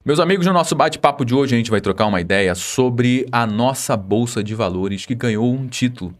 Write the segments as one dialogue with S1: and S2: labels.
S1: Meus amigos, no nosso bate-papo de hoje a gente vai trocar uma ideia sobre a nossa Bolsa de Valores que ganhou um título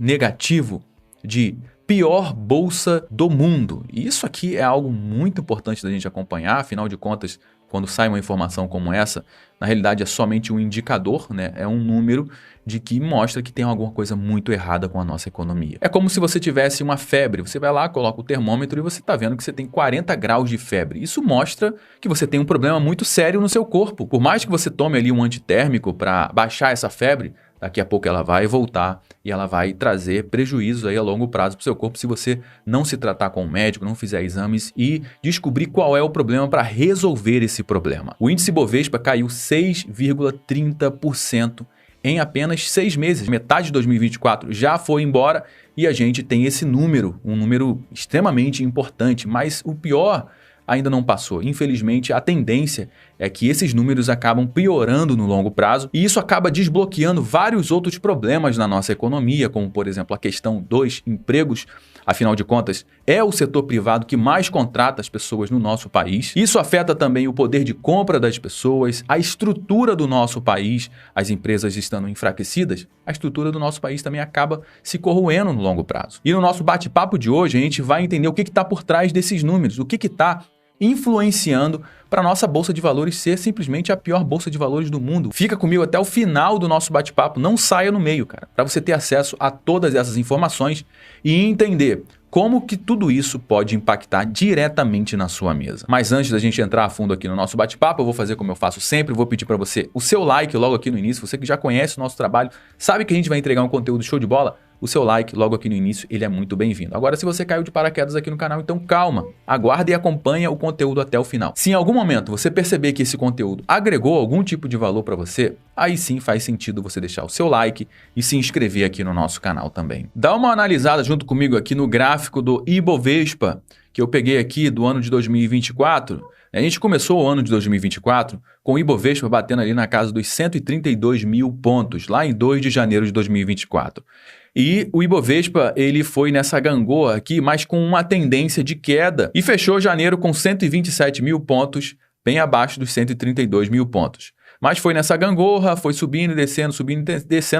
S1: negativo de pior bolsa do mundo. E isso aqui é algo muito importante da gente acompanhar, afinal de contas, quando sai uma informação como essa, na realidade é somente um indicador, né? É um número de que mostra que tem alguma coisa muito errada com a nossa economia. É como se você tivesse uma febre, você vai lá, coloca o termômetro e você está vendo que você tem 40 graus de febre. Isso mostra que você tem um problema muito sério no seu corpo. Por mais que você tome ali um antitérmico para baixar essa febre, daqui a pouco ela vai voltar e ela vai trazer prejuízo aí a longo prazo para o seu corpo se você não se tratar com o médico, não fizer exames e descobrir qual é o problema para resolver esse problema. O índice Bovespa caiu 6,30% em apenas 6 meses. Metade de 2024 já foi embora e a gente tem esse número, um número extremamente importante, mas o pior ainda não passou. Infelizmente, a tendência é que esses números acabam piorando no longo prazo e isso acaba desbloqueando vários outros problemas na nossa economia, como, por exemplo, a questão dos empregos. Afinal de contas, é o setor privado que mais contrata as pessoas no nosso país. Isso afeta também o poder de compra das pessoas, a estrutura do nosso país, as empresas estando enfraquecidas, a estrutura do nosso país também acaba se corroendo no longo prazo. E no nosso bate-papo de hoje, a gente vai entender o que está por trás desses números, o que está influenciando para a nossa Bolsa de Valores ser simplesmente a pior Bolsa de Valores do mundo. Fica comigo até o final do nosso bate-papo, não saia no meio, cara, para você ter acesso a todas essas informações e entender como que tudo isso pode impactar diretamente na sua mesa. Mas antes da gente entrar a fundo aqui no nosso bate-papo, eu vou fazer como eu faço sempre, vou pedir para você o seu like logo aqui no início, você que já conhece o nosso trabalho, sabe que a gente vai entregar um conteúdo show de bola? O seu like logo aqui no início, ele é muito bem-vindo. Agora, se você caiu de paraquedas aqui no canal, então calma, aguarde e acompanha o conteúdo até o final. Se em algum momento você perceber que esse conteúdo agregou algum tipo de valor para você, aí sim faz sentido você deixar o seu like e se inscrever aqui no nosso canal também. Dá uma analisada junto comigo aqui no gráfico do Ibovespa, que eu peguei aqui do ano de 2024. A gente começou o ano de 2024 com o Ibovespa batendo ali na casa dos 132 mil pontos, lá em 2 de janeiro de 2024. E o Ibovespa, ele foi nessa gangorra aqui, mas com uma tendência de queda e fechou janeiro com 127 mil pontos, bem abaixo dos 132 mil pontos. Mas foi nessa gangorra, foi subindo e descendo,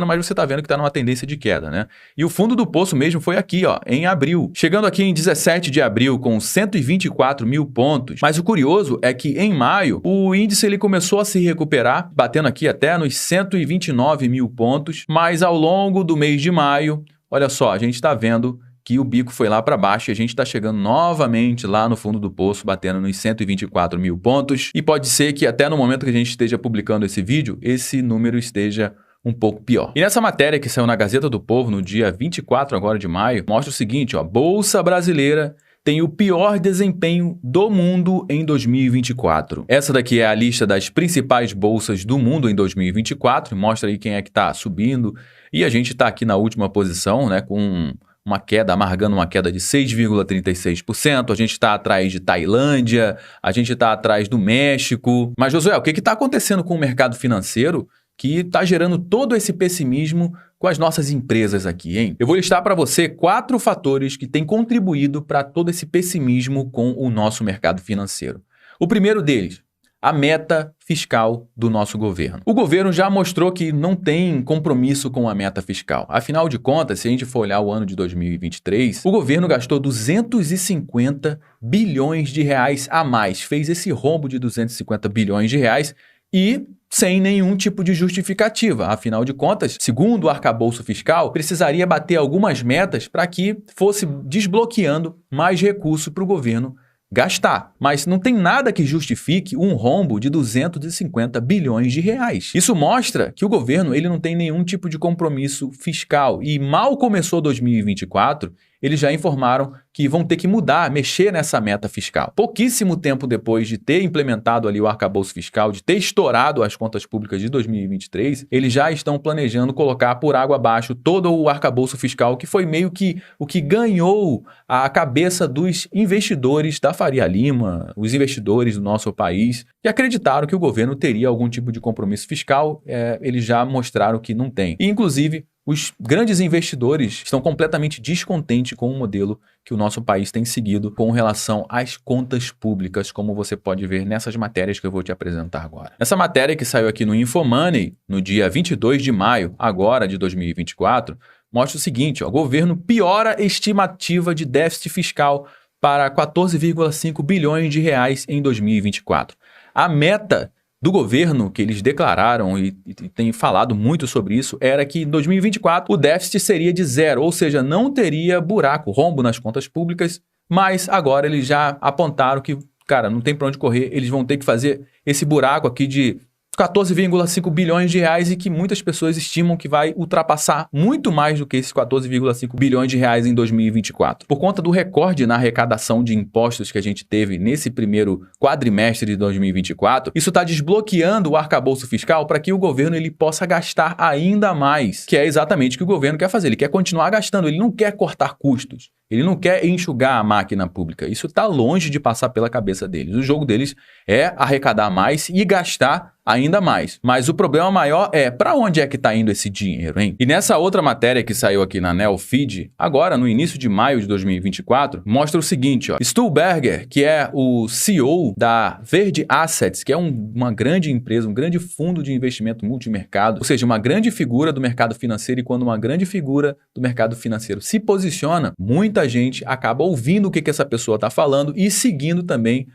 S1: mas você está vendo que está numa tendência de queda, né? E o fundo do poço mesmo foi aqui, ó, em abril. Chegando aqui em 17 de abril com 124 mil pontos. Mas o curioso é que em maio, o índice ele começou a se recuperar, batendo aqui até nos 129 mil pontos. Mas ao longo do mês de maio, olha só, a gente está vendo que o bico foi lá para baixo e a gente está chegando novamente lá no fundo do poço, batendo nos 124 mil pontos. E pode ser que até no momento que a gente esteja publicando esse vídeo, esse número esteja um pouco pior. E nessa matéria que saiu na Gazeta do Povo no dia 24 agora de maio, mostra o seguinte, ó, Bolsa Brasileira tem o pior desempenho do mundo em 2024. Essa daqui é a lista das principais bolsas do mundo em 2024, mostra aí quem é que está subindo. E a gente está aqui na última posição, né, com uma queda, amargando uma queda de 6,36%, a gente está atrás de Tailândia, a gente está atrás do México. Mas, Josué, o que está acontecendo com o mercado financeiro que está gerando todo esse pessimismo com as nossas empresas aqui, hein? Eu vou listar para você 4 fatores que têm contribuído para todo esse pessimismo com o nosso mercado financeiro. O primeiro deles, a meta fiscal do nosso governo. O governo já mostrou que não tem compromisso com a meta fiscal. Afinal de contas, se a gente for olhar o ano de 2023, o governo gastou 250 bilhões de reais a mais, fez esse rombo de 250 bilhões de reais e sem nenhum tipo de justificativa. Afinal de contas, segundo o arcabouço fiscal, precisaria bater algumas metas para que fosse desbloqueando mais recurso para o governo gastar, mas não tem nada que justifique um rombo de 250 bilhões de reais. Isso mostra que o governo ele não tem nenhum tipo de compromisso fiscal e mal começou 2024, eles já informaram que vão ter que mudar, mexer nessa meta fiscal. Pouquíssimo tempo depois de ter implementado ali o arcabouço fiscal, de ter estourado as contas públicas de 2023, eles já estão planejando colocar por água abaixo todo o arcabouço fiscal, que foi meio que o que ganhou a cabeça dos investidores da Faria Lima, os investidores do nosso país, que acreditaram que o governo teria algum tipo de compromisso fiscal, eles já mostraram que não tem. E, inclusive, os grandes investidores estão completamente descontentes com o modelo que o nosso país tem seguido com relação às contas públicas, como você pode ver nessas matérias que eu vou te apresentar agora. Essa matéria que saiu aqui no Infomoney, no dia 22 de maio, agora de 2024, mostra o seguinte, ó, o governo piora a estimativa de déficit fiscal para 14,5 bilhões de reais em 2024. A meta do governo, que eles declararam e têm falado muito sobre isso, era que em 2024 o déficit seria de zero, ou seja, não teria buraco, rombo nas contas públicas, mas agora eles já apontaram que, cara, não tem para onde correr, eles vão ter que fazer esse buraco aqui de 14,5 bilhões de reais e que muitas pessoas estimam que vai ultrapassar muito mais do que esses 14,5 bilhões de reais em 2024. Por conta do recorde na arrecadação de impostos que a gente teve nesse primeiro quadrimestre de 2024, isso está desbloqueando o arcabouço fiscal para que o governo ele possa gastar ainda mais, que é exatamente o que o governo quer fazer. Ele quer continuar gastando, ele não quer cortar custos. Ele não quer enxugar a máquina pública. Isso está longe de passar pela cabeça deles. O jogo deles é arrecadar mais e gastar ainda mais. Mas o problema maior é para onde é que está indo esse dinheiro, hein? E nessa outra matéria que saiu aqui na Neofeed, agora no início de maio de 2024, mostra o seguinte, ó. Stuhlberger, que é o CEO da Verde Assets, que é uma grande empresa, um grande fundo de investimento multimercado, ou seja, uma grande figura do mercado financeiro, e quando uma grande figura do mercado financeiro se posiciona, muita gente acaba ouvindo o que essa pessoa está falando e seguindo também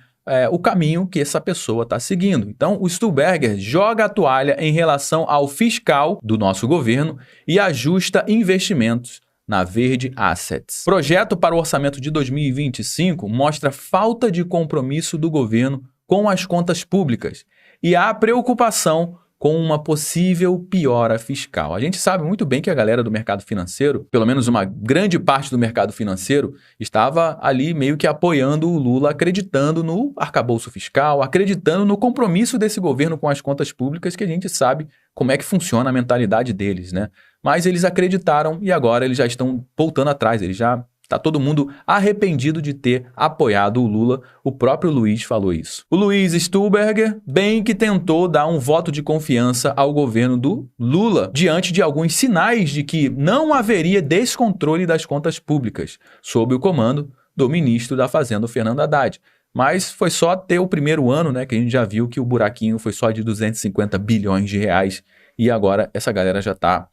S1: o caminho que essa pessoa está seguindo. Então, o Stuhlberger joga a toalha em relação ao fiscal do nosso governo e ajusta investimentos na Verde Assets. Projeto para o orçamento de 2025 mostra falta de compromisso do governo com as contas públicas e a preocupação com uma possível piora fiscal. A gente sabe muito bem que a galera do mercado financeiro, pelo menos uma grande parte do mercado financeiro, estava ali meio que apoiando o Lula, acreditando no arcabouço fiscal, acreditando no compromisso desse governo com as contas públicas, que a gente sabe como é que funciona a mentalidade deles, né? Mas eles acreditaram e agora eles já estão voltando atrás, eles já... Está todo mundo arrependido de ter apoiado o Lula. O próprio Luiz falou isso. O Luiz Stuhlberger bem que tentou dar um voto de confiança ao governo do Lula diante de alguns sinais de que não haveria descontrole das contas públicas sob o comando do ministro da Fazenda, Fernando Haddad. Mas foi só ter o primeiro ano, né, que a gente já viu que o buraquinho foi só de 250 bilhões de reais e agora essa galera já está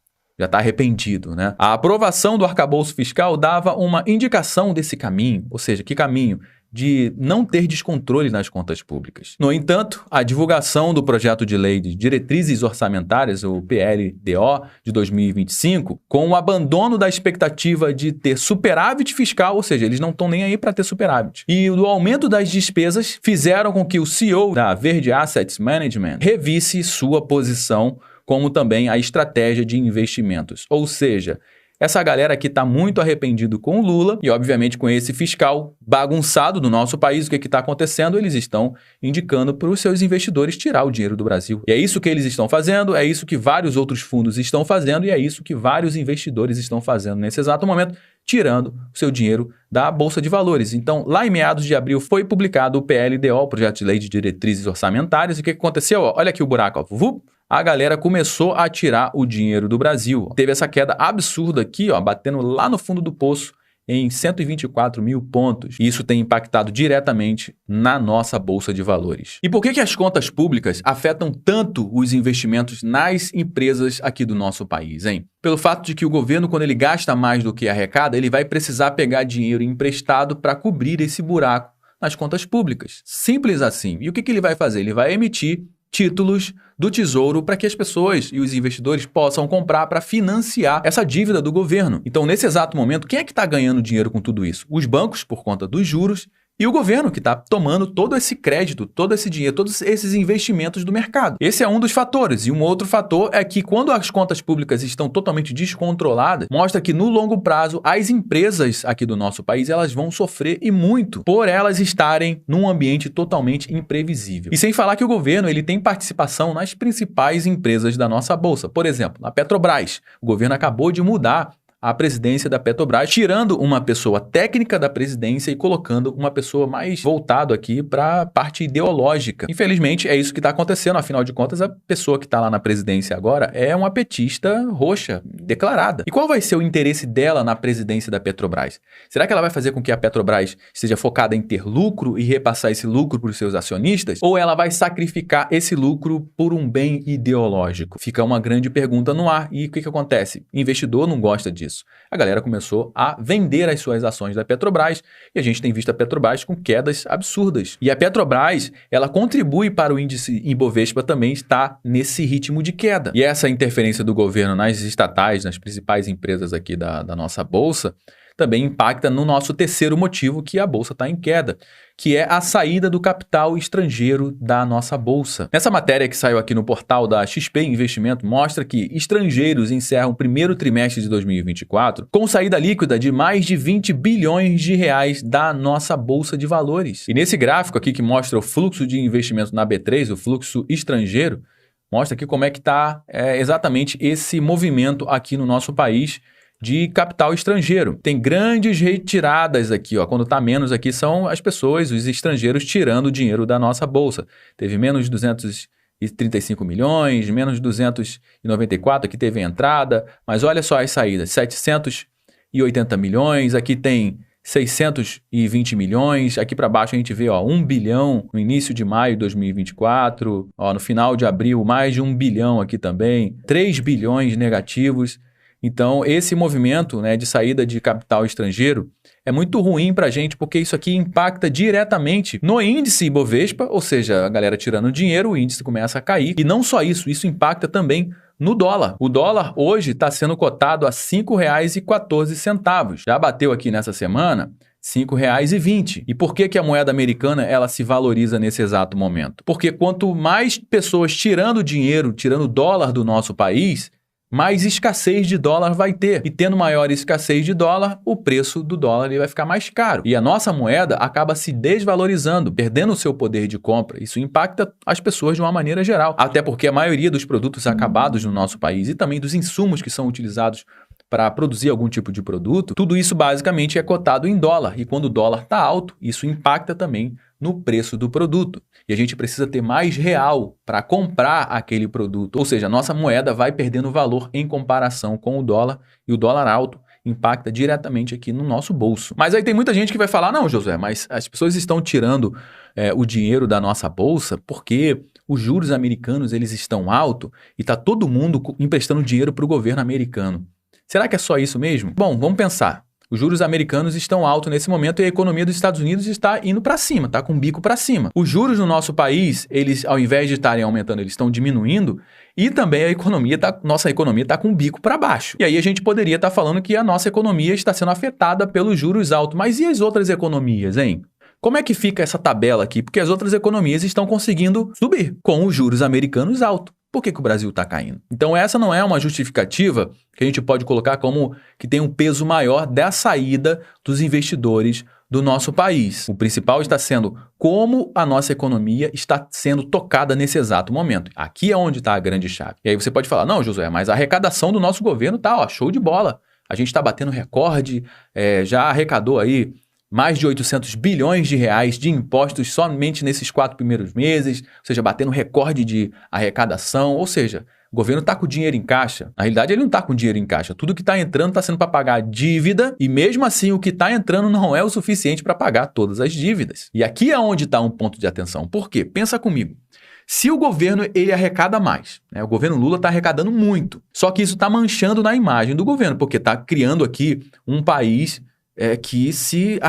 S1: arrependido, né? A aprovação do arcabouço fiscal dava uma indicação desse caminho, ou seja, que caminho? De não ter descontrole nas contas públicas. No entanto, a divulgação do projeto de lei de diretrizes orçamentárias, o PLDO, de 2025, com o abandono da expectativa de ter superávit fiscal, ou seja, eles não estão nem aí para ter superávit, e o aumento das despesas fizeram com que o CEO da Verde Assets Management revisse sua posição como também a estratégia de investimentos. Ou seja, essa galera aqui está muito arrependido com o Lula e, obviamente, com esse fiscal bagunçado do nosso país, o que está acontecendo? Eles estão indicando para os seus investidores tirar o dinheiro do Brasil. E é isso que eles estão fazendo, é isso que vários outros fundos estão fazendo e é isso que vários investidores estão fazendo nesse exato momento, tirando o seu dinheiro da Bolsa de Valores. Então, lá em meados de abril foi publicado o PLDO, o Projeto de Lei de Diretrizes Orçamentárias, e o que aconteceu? Olha aqui o buraco, ó. A galera começou a tirar o dinheiro do Brasil. Teve essa queda absurda aqui, ó, batendo lá no fundo do poço em 124 mil pontos. E isso tem impactado diretamente na nossa Bolsa de Valores. E por que as contas públicas afetam tanto os investimentos nas empresas aqui do nosso país, hein? Pelo fato de que o governo, quando ele gasta mais do que arrecada, ele vai precisar pegar dinheiro emprestado para cobrir esse buraco nas contas públicas. Simples assim. E o que ele vai fazer? Ele vai emitir títulos do Tesouro para que as pessoas e os investidores possam comprar para financiar essa dívida do governo. Então, nesse exato momento, quem é que está ganhando dinheiro com tudo isso? Os bancos, por conta dos juros, e o governo, que está tomando todo esse crédito, todo esse dinheiro, todos esses investimentos do mercado. Esse é um dos fatores. E um outro fator é que quando as contas públicas estão totalmente descontroladas, mostra que no longo prazo, as empresas aqui do nosso país, elas vão sofrer e muito por elas estarem num ambiente totalmente imprevisível. E sem falar que o governo ele tem participação nas principais empresas da nossa bolsa. Por exemplo, a Petrobras. O governo acabou de mudar à presidência da Petrobras, tirando uma pessoa técnica da presidência e colocando uma pessoa mais voltado aqui para a parte ideológica. Infelizmente, é isso que está acontecendo. Afinal de contas, a pessoa que está lá na presidência agora é uma petista roxa, declarada. E qual vai ser o interesse dela na presidência da Petrobras? Será que ela vai fazer com que a Petrobras esteja focada em ter lucro e repassar esse lucro para os seus acionistas? Ou ela vai sacrificar esse lucro por um bem ideológico? Fica uma grande pergunta no ar. E o que acontece? O investidor não gosta disso. A galera começou a vender as suas ações da Petrobras e a gente tem visto a Petrobras com quedas absurdas. E a Petrobras, ela contribui para o índice Ibovespa também estar nesse ritmo de queda. E essa interferência do governo nas estatais, nas principais empresas aqui da nossa bolsa, também impacta no nosso terceiro motivo que a bolsa está em queda, que é a saída do capital estrangeiro da nossa bolsa. Nessa matéria que saiu aqui no portal da XP Investimento, mostra que estrangeiros encerram o primeiro trimestre de 2024 com saída líquida de mais de 20 bilhões de reais da nossa bolsa de valores. E nesse gráfico aqui que mostra o fluxo de investimento na B3, o fluxo estrangeiro, mostra aqui como é que está exatamente esse movimento aqui no nosso país de capital estrangeiro. Tem grandes retiradas aqui, ó. Quando está menos aqui são as pessoas, os estrangeiros tirando o dinheiro da nossa bolsa. Teve menos de 235 milhões, menos de 294, aqui teve a entrada, mas olha só as saídas, 780 milhões, aqui tem 620 milhões, aqui para baixo a gente vê 1 bilhão no início de maio de 2024, no final de abril mais de 1 bilhão aqui também, 3 bilhões negativos. Então, esse movimento, né, de saída de capital estrangeiro é muito ruim para a gente, porque isso aqui impacta diretamente no índice Ibovespa, ou seja, a galera tirando dinheiro, o índice começa a cair. E não só isso, isso impacta também no dólar. O dólar hoje está sendo cotado a R$ 5,14. Já bateu aqui nessa semana R$ 5,20. E por que a moeda americana ela se valoriza nesse exato momento? Porque quanto mais pessoas tirando dinheiro, tirando dólar do nosso país, mais escassez de dólar vai ter. E tendo maior escassez de dólar, o preço do dólar ele vai ficar mais caro. E a nossa moeda acaba se desvalorizando, perdendo o seu poder de compra. Isso impacta as pessoas de uma maneira geral. Até porque a maioria dos produtos acabados no nosso país e também dos insumos que são utilizados para produzir algum tipo de produto, tudo isso basicamente é cotado em dólar. E quando o dólar está alto, isso impacta também no preço do produto. E a gente precisa ter mais real para comprar aquele produto. Ou seja, a nossa moeda vai perdendo valor em comparação com o dólar, e o dólar alto impacta diretamente aqui no nosso bolso. Mas aí tem muita gente que vai falar, não, Josué, mas as pessoas estão tirando o dinheiro da nossa bolsa porque os juros americanos eles estão altos e está todo mundo emprestando dinheiro para o governo americano. Será que é só isso mesmo? Bom, vamos pensar. Os juros americanos estão altos nesse momento e a economia dos Estados Unidos está indo para cima, está com o bico para cima. Os juros no nosso país, eles, ao invés de estarem aumentando, eles estão diminuindo e também nossa economia está com o bico para baixo. E aí a gente poderia estar falando que a nossa economia está sendo afetada pelos juros altos. Mas e as outras economias, hein? Como é que fica essa tabela aqui? Porque as outras economias estão conseguindo subir com os juros americanos altos. Por que o Brasil está caindo? Então essa não é uma justificativa que a gente pode colocar como que tem um peso maior da saída dos investidores do nosso país. O principal está sendo como a nossa economia está sendo tocada nesse exato momento. Aqui é onde está a grande chave. E aí você pode falar, não, Josué, mas a arrecadação do nosso governo tá, show de bola. A gente está batendo recorde, já arrecadou aí mais de 800 bilhões de reais de impostos somente nesses 4 primeiros meses, ou seja, batendo recorde de arrecadação, ou seja, o governo está com dinheiro em caixa. Na realidade, ele não está com dinheiro em caixa. Tudo que está entrando está sendo para pagar dívida e mesmo assim o que está entrando não é o suficiente para pagar todas as dívidas. E aqui é onde está um ponto de atenção. Por quê? Pensa comigo. Se o governo ele arrecada mais, né? O governo Lula está arrecadando muito, só que isso está manchando na imagem do governo, porque está criando aqui um país que se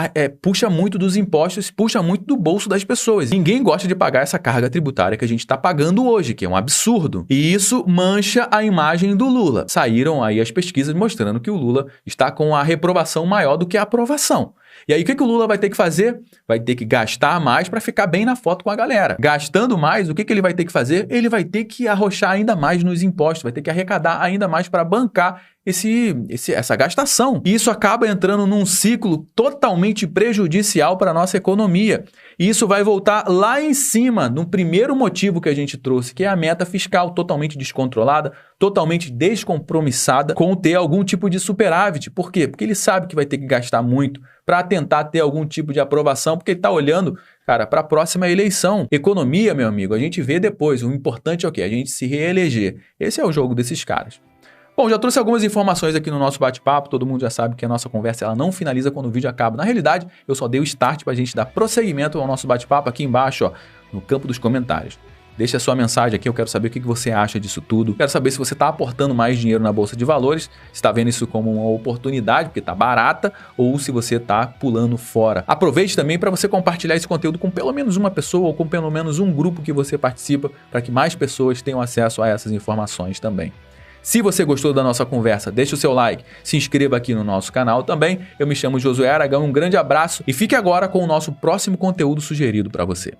S1: puxa muito dos impostos, puxa muito do bolso das pessoas. Ninguém gosta de pagar essa carga tributária que a gente está pagando hoje, que é um absurdo. E isso mancha a imagem do Lula. Saíram aí as pesquisas mostrando que o Lula está com a reprovação maior do que a aprovação. E aí o que o Lula vai ter que fazer? Vai ter que gastar mais para ficar bem na foto com a galera. Gastando mais, o que ele vai ter que fazer? Ele vai ter que arrochar ainda mais nos impostos, vai ter que arrecadar ainda mais para bancar essa gastação. E isso acaba entrando num ciclo totalmente prejudicial para a nossa economia. E isso vai voltar lá em cima, no primeiro motivo que a gente trouxe, que é a meta fiscal totalmente descontrolada, totalmente descompromissada com ter algum tipo de superávit. Por quê? Porque ele sabe que vai ter que gastar muito para tentar ter algum tipo de aprovação, porque ele está olhando, cara, para a próxima eleição. Economia, meu amigo, a gente vê depois. O importante é o quê? A gente se reeleger. Esse é o jogo desses caras. Bom, já trouxe algumas informações aqui no nosso bate-papo, todo mundo já sabe que a nossa conversa ela não finaliza quando o vídeo acaba. Na realidade, eu só dei o start para a gente dar prosseguimento ao nosso bate-papo aqui embaixo, ó, no campo dos comentários. Deixa a sua mensagem aqui, eu quero saber o que você acha disso tudo. Quero saber se você está aportando mais dinheiro na Bolsa de Valores, se está vendo isso como uma oportunidade, porque está barata, ou se você está pulando fora. Aproveite também para você compartilhar esse conteúdo com pelo menos uma pessoa ou com pelo menos um grupo que você participa, para que mais pessoas tenham acesso a essas informações também. Se você gostou da nossa conversa, deixe o seu like, se inscreva aqui no nosso canal também. Eu me chamo Josué Aragão, um grande abraço e fique agora com o nosso próximo conteúdo sugerido para você.